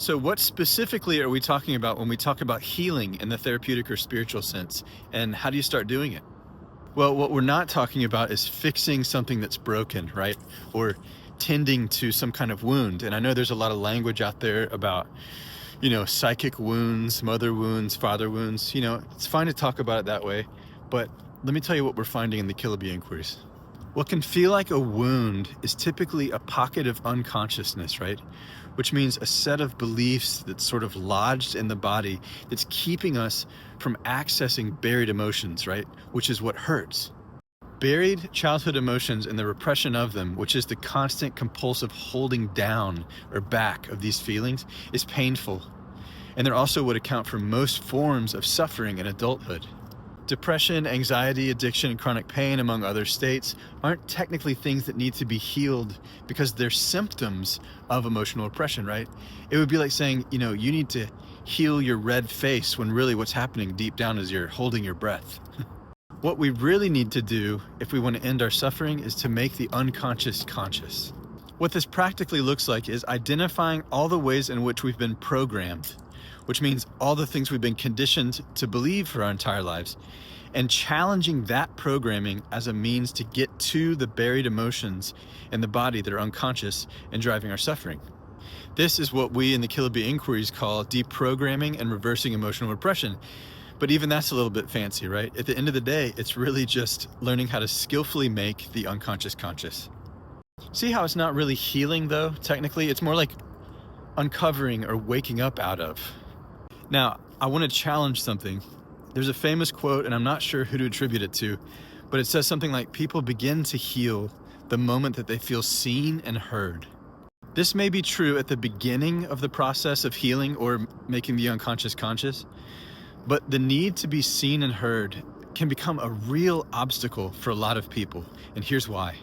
So what specifically are we talking about when we talk about healing in the therapeutic or spiritual sense? And how do you start doing it? Well, what we're not talking about is fixing something that's broken, right? Or tending to some kind of wound. And I know there's a lot of language out there about, psychic wounds, mother wounds, father wounds. It's fine to talk about it that way. But let me tell you what we're finding in the Killaby inquiries. What can feel like a wound is typically a pocket of unconsciousness, right? Which means a set of beliefs that's sort of lodged in the body that's keeping us from accessing buried emotions, right? Which is what hurts. Buried childhood emotions and the repression of them, which is the constant compulsive holding down or back of these feelings, is painful. And they're also what account for most forms of suffering in adulthood. Depression, anxiety, addiction, and chronic pain, among other states, aren't technically things that need to be healed because they're symptoms of emotional oppression, right? It would be like saying, you need to heal your red face when really what's happening deep down is you're holding your breath. What we really need to do if we want to end our suffering is to make the unconscious conscious. What this practically looks like is identifying all the ways in which we've been programmed, which means all the things we've been conditioned to believe for our entire lives, and challenging that programming as a means to get to the buried emotions in the body that are unconscious and driving our suffering. This is what we in the Killaby inquiries call deprogramming and reversing emotional repression. But even that's a little bit fancy, right? At the end of the day, it's really just learning how to skillfully make the unconscious conscious. See how it's not really healing though, technically? It's more like uncovering or waking up out of. Now, I want to challenge something. There's a famous quote, and I'm not sure who to attribute it to, but it says something like, people begin to heal the moment that they feel seen and heard. This may be true at the beginning of the process of healing or making the unconscious conscious, but the need to be seen and heard can become a real obstacle for a lot of people, and here's why.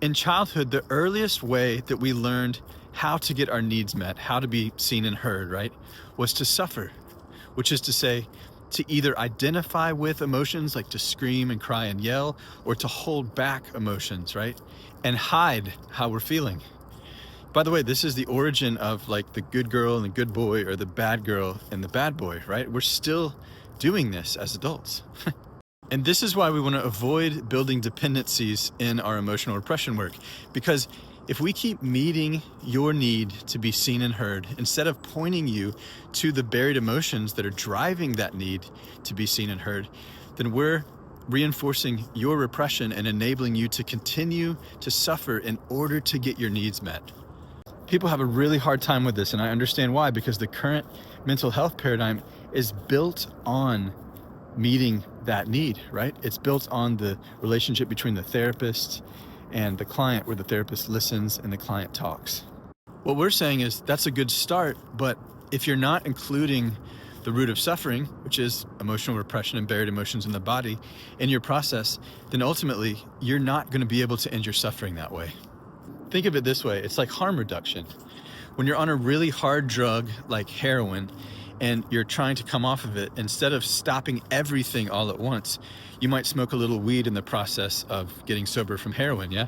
In childhood, the earliest way that we learned how to get our needs met, how to be seen and heard, right, was to suffer, which is to say, to either identify with emotions, like to scream and cry and yell, or to hold back emotions, right, and hide how we're feeling. By the way, this is the origin of like the good girl and the good boy, or the bad girl and the bad boy, right? We're still doing this as adults. And this is why we want to avoid building dependencies in our emotional repression work, because if we keep meeting your need to be seen and heard, instead of pointing you to the buried emotions that are driving that need to be seen and heard, then we're reinforcing your repression and enabling you to continue to suffer in order to get your needs met. People have a really hard time with this, and I understand why, because the current mental health paradigm is built on meeting that need, right? It's built on the relationship between the therapist and the client, where the therapist listens and the client talks. What we're saying is that's a good start, but if you're not including the root of suffering, which is emotional repression and buried emotions in the body, in your process, then ultimately you're not going to be able to end your suffering that way. Think of it this way, it's like harm reduction. When you're on a really hard drug like heroin and you're trying to come off of it, instead of stopping everything all at once, you might smoke a little weed in the process of getting sober from heroin, yeah?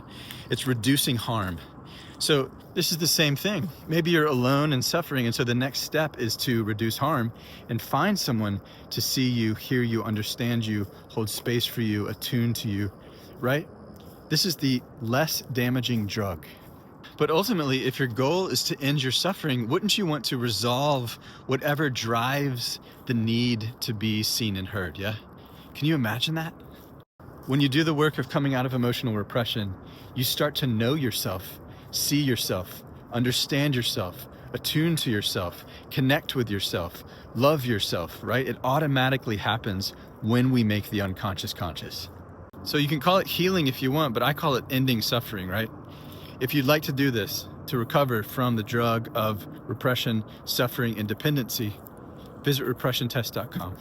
It's reducing harm. So this is the same thing. Maybe you're alone and suffering, and so the next step is to reduce harm and find someone to see you, hear you, understand you, hold space for you, attune to you, right? This is the less damaging drug. But ultimately, if your goal is to end your suffering, wouldn't you want to resolve whatever drives the need to be seen and heard, yeah? Can you imagine that? When you do the work of coming out of emotional repression, you start to know yourself, see yourself, understand yourself, attune to yourself, connect with yourself, love yourself, right? It automatically happens when we make the unconscious conscious. So you can call it healing if you want, but I call it ending suffering, right? If you'd like to do this, to recover from the drug of repression, suffering, and dependency, visit repressiontest.com.